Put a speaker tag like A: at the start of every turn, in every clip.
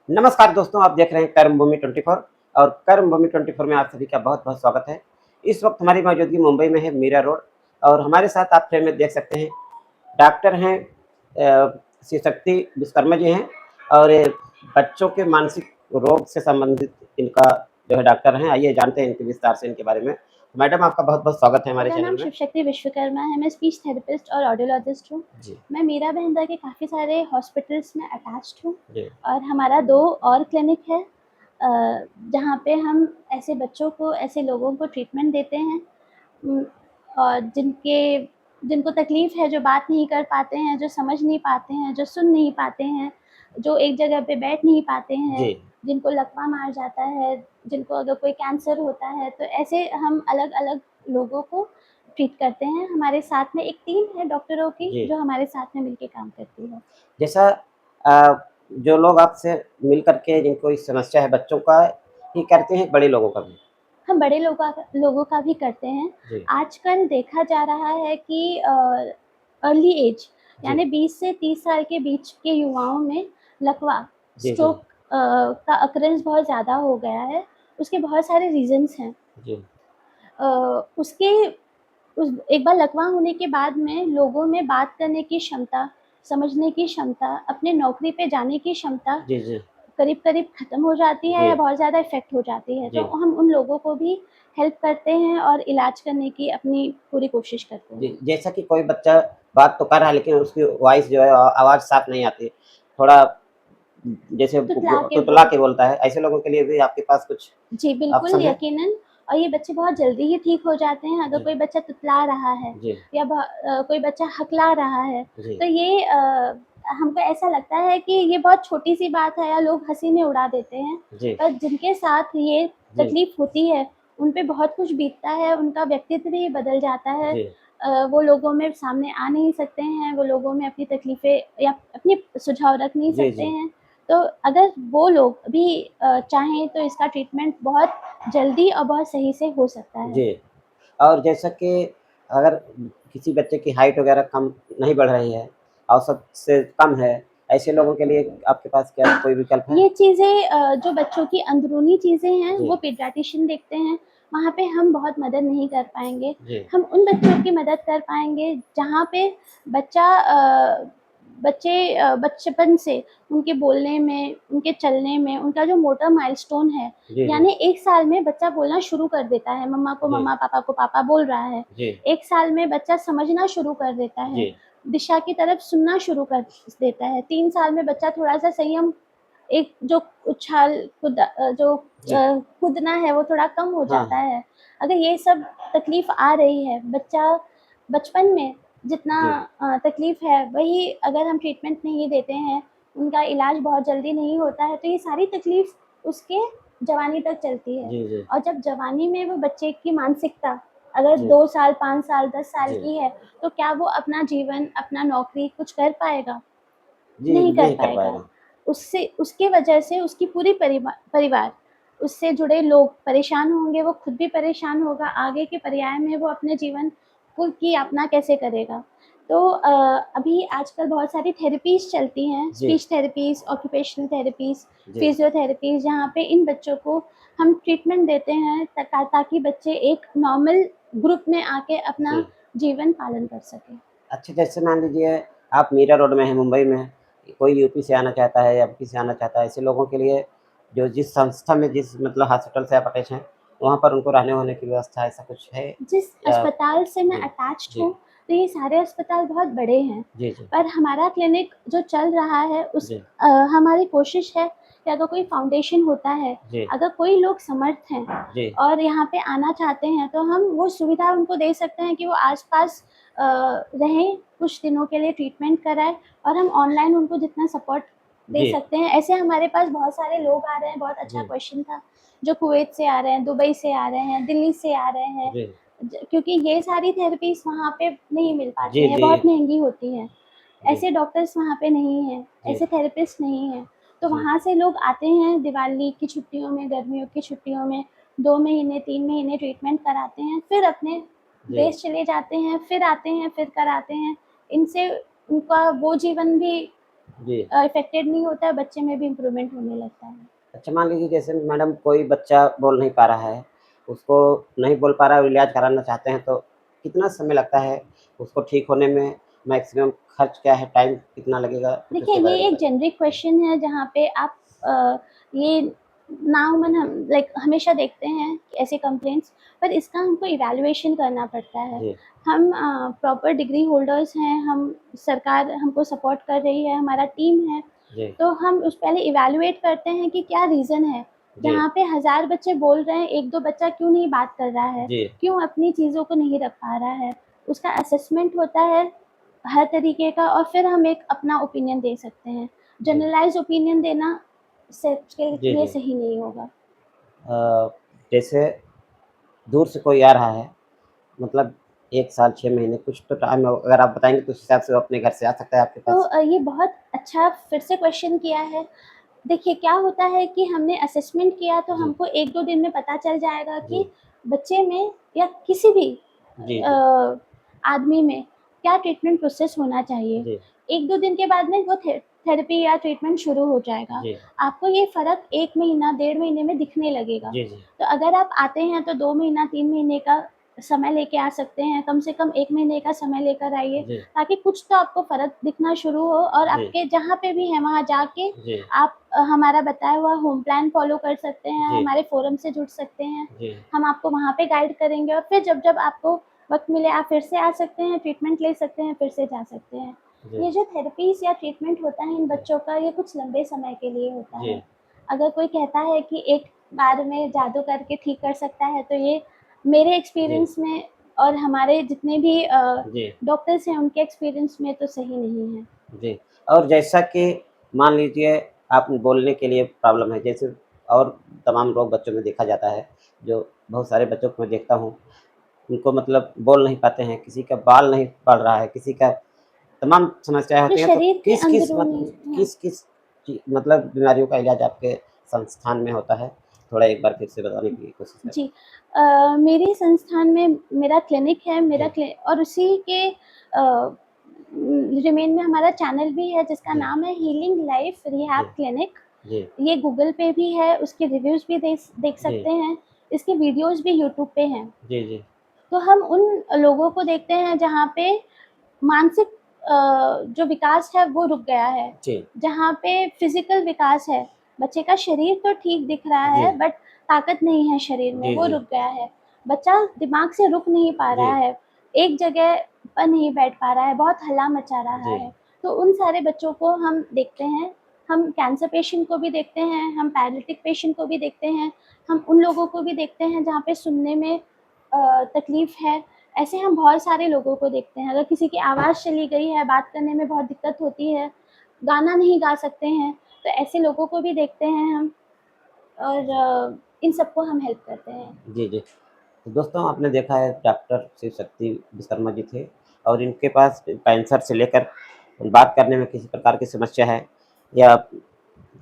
A: नमस्कार दोस्तों, आप देख रहे हैं कर्मभूमि 24 और कर्मभूमि 24 में आप सभी का बहुत-बहुत स्वागत है। इस वक्त हमारी मौजूदगी मुंबई में है, मीरा रोड और हमारे साथ आप फ्रेम में देख सकते हैं, डॉक्टर हैं श्री शक्ति विश्वकर्मा जी हैं और ये बच्चों के मानसिक रोग से संबंधित इनका जो है डॉक्टर हैं। आइए जानते हैं इनके विस्तार से इनके बारे में। मैडम आपका बहुत-बहुत स्वागत है हमारे
B: मेरा
A: चैनल
B: नाम
A: में।
B: शिवशक्ति विश्वकर्मा है। मैं स्पीच थेरेपिस्ट और ऑडियोलॉजिस्ट हूँ।
A: जी,
B: मैं मीरा भाईंदर के काफ़ी सारे हॉस्पिटल्स में अटैच्ड हूँ
A: जी,
B: और हमारा 2 और क्लिनिक है जहाँ पे हम ऐसे बच्चों को, ऐसे लोगों को ट्रीटमेंट देते हैं उम, और जिनको तकलीफ़ है, जो बात नहीं कर पाते हैं, जो समझ नहीं पाते हैं, जो सुन नहीं पाते हैं, जो एक जगह पे बैठ नहीं पाते
A: जी।
B: हैं, जिनको लकवा मार जाता है, जिनको अगर कोई कैंसर होता है, तो ऐसे हम अलग-अलग लोगों को ट्रीट करते हैं। हमारे साथ में एक टीम है डॉक्टरों की
A: जी।
B: जो हमारे साथ में मिलके काम करती है।
A: जैसा जो लोग आपसे मिल कर के जिनको इस समस्या है बच्चों का, ये करते हैं बड़े लोगों का भी?
B: हम बड़े लोगों का भी करते हैं।
A: जी,
B: आजकल देखा जा रहा है कि अर्ली एज
A: जी,
B: यानी 20 से 30 साल के बीच के युवाओं में लकवा,
A: जी, जी,
B: स्ट्रोक का अकरेंस बहुत ज़्यादा हो गया है। उसके बहुत सारे रीज़न्स हैं।
A: जी,
B: अ, उसके उस एक बार लकवा होने के बाद में लोगों में बात करने की क्षमता, समझने की क्षमता, अपने नौकरी पे जाने की क्षमता
A: जी, जी,
B: करीब-करीब ख़त्म हो जाती है
A: जी,
B: या बहुत ज़्यादा इफ़ेक्ट हो जाती है। तो
A: जी,
B: हम उन लोगों को भी हेल्प करते हैं और इलाज करने की अपनी पूरी कोशिश करते हैं।
A: जी। जैसा कि कोई बच्चा बात तो कर रहा है लेकिन उसकी वॉइस जो है आवाज़ साफ नहीं आती। थोड़ा जैसे
B: तुतला के
A: तुतला
B: बोल
A: के बोलता है, ऐसे लोगों के लिए भी आपके पास कुछ
B: जी, बिल्कुल
A: ऑप्शन है?
B: यकीनन। और ये बच्चे बहुत जल्दी ही ठीक हो जाते हैं अगर
A: जी,
B: कोई बच्चा तुतला रहा है
A: जी,
B: या कोई बच्चा हकला रहा है।
A: जी,
B: तो ये हमको ऐसा लगता है कि ये बहुत छोटी-सी बात है या लोग हँसी में उड़ा देते हैं।
A: जी,
B: पर जिनके साथ ये
A: जी,
B: तकलीफ़ होती है, उन पे बहुत कुछ बीतता है, उनका व्यक्तित्व भी बदल जाता है।
A: जी,
B: वो लोगों में सामने आ नहीं सकते हैं, वो लोगों में अपनी तकलीफ़ें या अपनी सुझाव रख नहीं
A: जी,
B: सकते
A: जी,
B: हैं। तो अगर वो लोग भी चाहें तो इसका ट्रीटमेंट बहुत जल्दी और बहुत सही से हो सकता है।
A: जी। और जैसा कि अगर किसी बच्चे की हाइट वगैरह कम नहीं बढ़ रही है, औसत से कम है, ऐसे लोगों के लिए आपके पास क्या कोई विकल्प है?
B: ये चीज़ें जो बच्चों की अंदरूनी चीज़ें हैं,
A: जी,
B: वो पीडियाट्रिशियन देखते हैं, वहाँ पे हम बहुत मदद नहीं कर पाएँगे।
A: जी,
B: हम उन बच्चों की मदद कर पाएँगे जहाँ पे बच्चा बचपन से उनके बोलने में, उनके चलने में, उनका जो मोटर माइलस्टोन है,
A: जी, जी,
B: यानी 1 साल में बच्चा बोलना शुरू कर देता है, मम्मा को
A: जी,
B: मम्मा, पापा को पापा बोल रहा है।
A: जी,
B: 1 साल में बच्चा समझना शुरू कर देता
A: जी,
B: है, दिशा की तरफ सुनना शुरू कर देता है। 3 साल में बच्चा थोड़ा-सा संयम एक जो
A: जी,
B: कूदना है वो थोड़ा कम हो
A: हाँ,
B: जाता
A: हाँ,
B: है। अगर ये सब तकलीफ़ आ रही है, बच्चा बचपन में जितना
A: जी,
B: तकलीफ़ है वही अगर हम ट्रीटमेंट नहीं देते हैं, उनका इलाज बहुत जल्दी नहीं होता है, तो ये सारी तकलीफ़ उसके जवानी तक चलती है।
A: जी, जी,
B: और जब जवानी में वो बच्चे की मानसिकता अगर
A: जी,
B: 2 साल, 5 साल, 10 साल
A: जी,
B: की है, तो क्या वो अपना जीवन, अपना नौकरी कुछ कर पाएगा?
A: जी,
B: नहीं कर
A: नहीं कर
B: पाएगा।
A: पाएगा।
B: उससे उसके वजह से उसकी पूरी परिवार, उससे जुड़े लोग परेशान होंगे, वो खुद भी परेशान होगा, आगे के पर्याय में वो अपने जीवन को की यापना कैसे करेगा। तो अभी आजकल बहुत सारी थेरेपीज़ चलती हैं,
A: जी,
B: स्पीच थेरेपीज़, ऑक्यूपेशनल थेरेपीज़,
A: जी,
B: फिज़ियोथेरेपीज़ जहाँ पे इन बच्चों को हम ट्रीटमेंट देते हैं ताकि बच्चे एक नॉर्मल ग्रुप में आके अपना
A: जी।
B: जीवन पालन कर सकें।
A: अच्छा जैसे मान लीजिए आप मीरा रोड में हैं, मुंबई में हैं, कोई यूपी से आना चाहता है या एमपी से आना चाहता है, ऐसे लोगों के लिए जो जिस संस्था में जिस मतलब हॉस्पिटल से आप अटैच हैं, वहाँ पर उनको रहने-वहने की व्यवस्था ऐसा कुछ है?
B: जिस
A: या
B: अस्पताल से मैं
A: जी,
B: अटैच्ड
A: जी,
B: हूँ, तो ये सारे अस्पताल बहुत बड़े हैं।
A: जी, जी,
B: पर हमारा क्लिनिक जो चल रहा है
A: जी,
B: हमारी कोशिश है कि अगर कोई फाउंडेशन होता है,
A: जी,
B: अगर कोई लोग समर्थ हैं
A: जी,
B: और यहाँ पे आना चाहते हैं, तो हम वो सुविधा उनको दे सकते हैं कि वो आस-पास रहें, कुछ दिनों के लिए ट्रीटमेंट कराएँ और हम ऑनलाइन उनको जितना सपोर्ट दे
A: जी,
B: सकते हैं। ऐसे हमारे पास बहुत सारे लोग आ रहे हैं, बहुत अच्छा
A: जी,
B: क्वेश्चन था, जो कुवैत से आ रहे हैं, दुबई से आ रहे हैं, दिल्ली से आ रहे हैं।
A: जी,
B: क्योंकि ये सारी थेरेपीज़ वहाँ पे नहीं मिल
A: जी,
B: पाती हैं,
A: जी,
B: बहुत महँगी होती हैं।
A: जी,
B: ऐसे डॉक्टर्स वहाँ पे नहीं हैं,
A: जी,
B: ऐसे थेरेपिस्ट नहीं हैं। तो
A: जी,
B: वहाँ से लोग आते हैं दिवाली की छुट्टियों में, गर्मियों की छुट्टियों में 2 महीने, 3 महीने ट्रीटमेंट कराते हैं, फिर अपने
A: जी,
B: देश चले जाते हैं, फिर आते हैं, फिर कराते हैं। इनसे उनका वो जीवन भी
A: जी।
B: इफेक्टेड नहीं होता है, बच्चे में भी इम्प्रूवमेंट होने लगता है।
A: अच्छा, मान लीजिए जैसे मैडम कोई बच्चा बोल नहीं पा रहा है, उसको नहीं बोल पा रहा है और इलाज कराना चाहते हैं, तो कितना समय लगता है उसको ठीक होने में? मैक्सिमम खर्च क्या है? टाइम कितना लगेगा? कुछ
B: देखिए,
A: उसके बारे
B: ये
A: में
B: एक
A: बताइए।
B: जेनरिक क्वेश्चन है जहाँ पे आप ये नाउमन हम लाइक हमेशा देखते हैं कि ऐसे कंप्लेंट्स, पर इसका हमको इवैल्यूएशन करना पड़ता है।
A: जी,
B: हम प्रॉपर डिग्री होल्डर्स हैं, हम सरकार हमको सपोर्ट कर रही है, हमारा टीम है,
A: जी,
B: तो हम उस पहले इवैल्यूएट करते हैं कि क्या रीज़न है।
A: जी,
B: जहाँ पे 1000 बच्चे बोल रहे हैं, 1-2 बच्चा क्यों नहीं बात कर रहा है,
A: जी,
B: क्यों अपनी चीज़ों को नहीं रख पा रहा है, उसका असेसमेंट होता है हर तरीके का, और फिर हम एक अपना ओपिनियन दे सकते हैं।
A: जी,
B: जनरलाइज़्ड ओपिनियन देना सबके
A: जी,
B: लिए
A: जी।
B: सही नहीं होगा।
A: जैसे दूर से कोई आ रहा है, मतलब 1 साल 6 महीने कुछ तो टाइम अगर आप बताएँगे तो उस हिसाब से वो अपने घर से आ सकता है आपके
B: तो
A: पास?
B: ये बहुत अच्छा फिर से क्वेश्चन किया है। देखिए, क्या होता है कि हमने असेसमेंट किया तो
A: जी,
B: हमको 1-2 दिन में पता चल जाएगा
A: जी,
B: कि बच्चे में या किसी भी
A: जी,
B: अ,
A: जी,
B: आदमी में क्या ट्रीटमेंट प्रोसेस होना चाहिए।
A: जी,
B: 1-2 दिन के बाद में वो थेरेपी या ट्रीटमेंट शुरू हो जाएगा।
A: जी,
B: आपको ये फ़र्क 1 महीना, डेढ़ महीने में दिखने लगेगा।
A: जी, जी,
B: तो अगर आप आते हैं तो 2 महीना, 3 महीने का समय लेके आ सकते हैं, कम से कम 1 महीने का समय लेकर आइए,
A: जी,
B: ताकि कुछ तो आपको फ़र्क दिखना शुरू हो, और
A: जी,
B: आपके जहाँ पे भी हैं वहाँ जाके
A: जी,
B: आप हमारा बताया हुआ होम प्लान फ़ॉलो कर सकते हैं,
A: जी,
B: हमारे फ़ोरम से जुड़ सकते हैं।
A: जी,
B: हम आपको वहाँ पे गाइड करेंगे, और फिर जब-जब आपको वक़्त मिले आप फिर से आ सकते हैं, ट्रीटमेंट ले सकते हैं, फिर से जा सकते हैं।
A: जी,
B: ये जो थेरेपीज़ या ट्रीटमेंट होता है इन बच्चों का, ये कुछ लंबे समय के लिए होता
A: जी,
B: है। अगर कोई कहता है कि एक बार में जादू करके ठीक कर सकता है, तो ये मेरे
A: जी,
B: एक्सपीरियंस में और हमारे जितने भी
A: जी।
B: डॉक्टर्स हैं उनके एक्सपीरियंस में तो सही नहीं है।
A: जी, और जैसा कि मान लीजिए आप बोलने के लिए प्रॉब्लम है, जैसे और तमाम लोग बच्चों में देखा जाता है, जो बहुत सारे बच्चों को मैं देखता हूँ, उनको मतलब बोल नहीं पाते हैं, किसी का बाल नहीं बढ़ रहा है, किसी का तमाम समस्याएँ
B: जो
A: होती हैं, तो
B: शरीर के
A: किस-किस
B: अंदरूनी, हाँ।
A: किस-किस ची मतलब बीमारियों का इलाज आपके संस्थान में होता है? थोड़ा एक बार फिर से बताने की कोशिश करें।
B: जी। मेरे संस्थान में मेरा क्लिनिक है, मेरा
A: जी,
B: क्लि और उसी के रिमेन में हमारा चैनल भी है जिसका
A: जी,
B: नाम है हीलिंग लाइफ
A: जी,
B: रिहैब क्लिनिक।
A: जी,
B: ये गूगल पे भी है, उसके रिव्यूज़ भी देख
A: जी,
B: सकते हैं, इसके वीडियोज़ भी यूट्यूब पे हैं।
A: जी, जी,
B: तो हम उन लोगों को देखते हैं जहाँ पे मानसिक जो विकास है वो रुक गया है,
A: जी,
B: जहाँ पे फिज़िकल विकास है, बच्चे का शरीर तो ठीक दिख रहा
A: जी,
B: है बट ताकत नहीं है शरीर में,
A: जी,
B: वो
A: जी,
B: रुक गया है। बच्चा दिमाग से रुक नहीं पा
A: जी,
B: रहा है, एक जगह पर नहीं बैठ पा रहा है, बहुत हल्ला मचा रहा
A: जी,
B: है। तो उन सारे बच्चों को हम देखते हैं, हम कैंसर पेशेंट को भी देखते हैं, हम पैरालिटिक पेशेंट को भी देखते हैं, हम उन लोगों को भी देखते हैं जहाँ पे सुनने में तकलीफ़ है। ऐसे हम बहुत सारे लोगों को देखते हैं, अगर किसी की आवाज़ चली गई है, बात करने में बहुत दिक्कत होती है, गाना नहीं गा सकते हैं, तो ऐसे लोगों को भी देखते हैं हम, और इन सबको हम हेल्प करते हैं।
A: जी, जी। तो दोस्तों आपने देखा है डॉक्टर शिव शक्ति विश्वकर्मा जी थे और इनके पास कैंसर से लेकर बात करने में किसी प्रकार की समस्या है या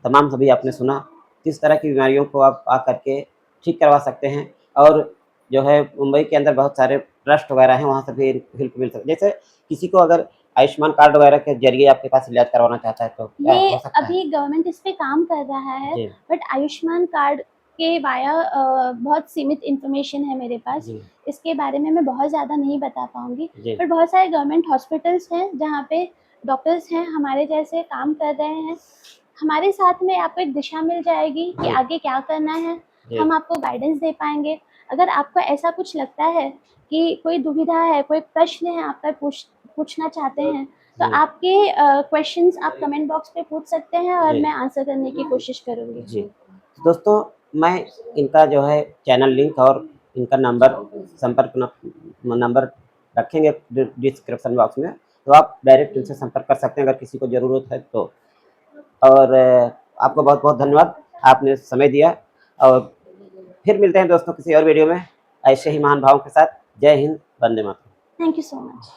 A: तमाम सभी आपने सुना किस तरह की बीमारियों को आप आकर के ठीक करवा सकते हैं और जो है मुंबई के अंदर बहुत सारे ट्रस्ट वगैरह हैं वहाँ से भी हेल्प मिल सकती है। जैसे किसी को अगर आयुष्मान कार्ड वगैरह के ज़रिए आपके पास इलाज करवाना चाहता है तो क्या
B: ये
A: हो सकता है?
B: अभी गवर्नमेंट इस पे काम कर रहा है,
A: जी,
B: बट आयुष्मान कार्ड के वाया बहुत सीमित इन्फॉर्मेशन है मेरे पास।
A: जी,
B: इसके बारे में मैं बहुत ज़्यादा नहीं बता पाऊँगी,
A: जी,
B: पर बहुत सारे गवर्नमेंट हॉस्पिटल्स हैं जहाँ पे डॉक्टर्स हैं हमारे जैसे काम कर रहे हैं। हमारे साथ में आपको एक दिशा मिल जाएगी कि
A: जी,
B: आगे क्या करना है,
A: जी,
B: हम आपको गाइडेंस दे पाएँगे। अगर आपको ऐसा कुछ लगता है कि कोई दुविधा है, कोई प्रश्न है आपका पूछना चाहते हैं, तो
A: जी,
B: आपके क्वेश्चंस आप कमेंट बॉक्स पे पूछ सकते हैं और
A: जी,
B: मैं आंसर करने की कोशिश करूँगी।
A: जी। दोस्तों मैं इनका जो है चैनल लिंक और इनका नंबर संपर्क नंबर रखेंगे डिस्क्रिप्शन बॉक्स में, तो आप डायरेक्ट इनसे संपर्क कर सकते हैं अगर किसी को ज़रूरत है तो। और आपको बहुत-बहुत धन्यवाद, आपने समय दिया और फिर मिलते हैं दोस्तों किसी और वीडियो में, ऐसे ही महान भावों के साथ। जय हिंद, वंदे मातरम।
B: Thank you so much.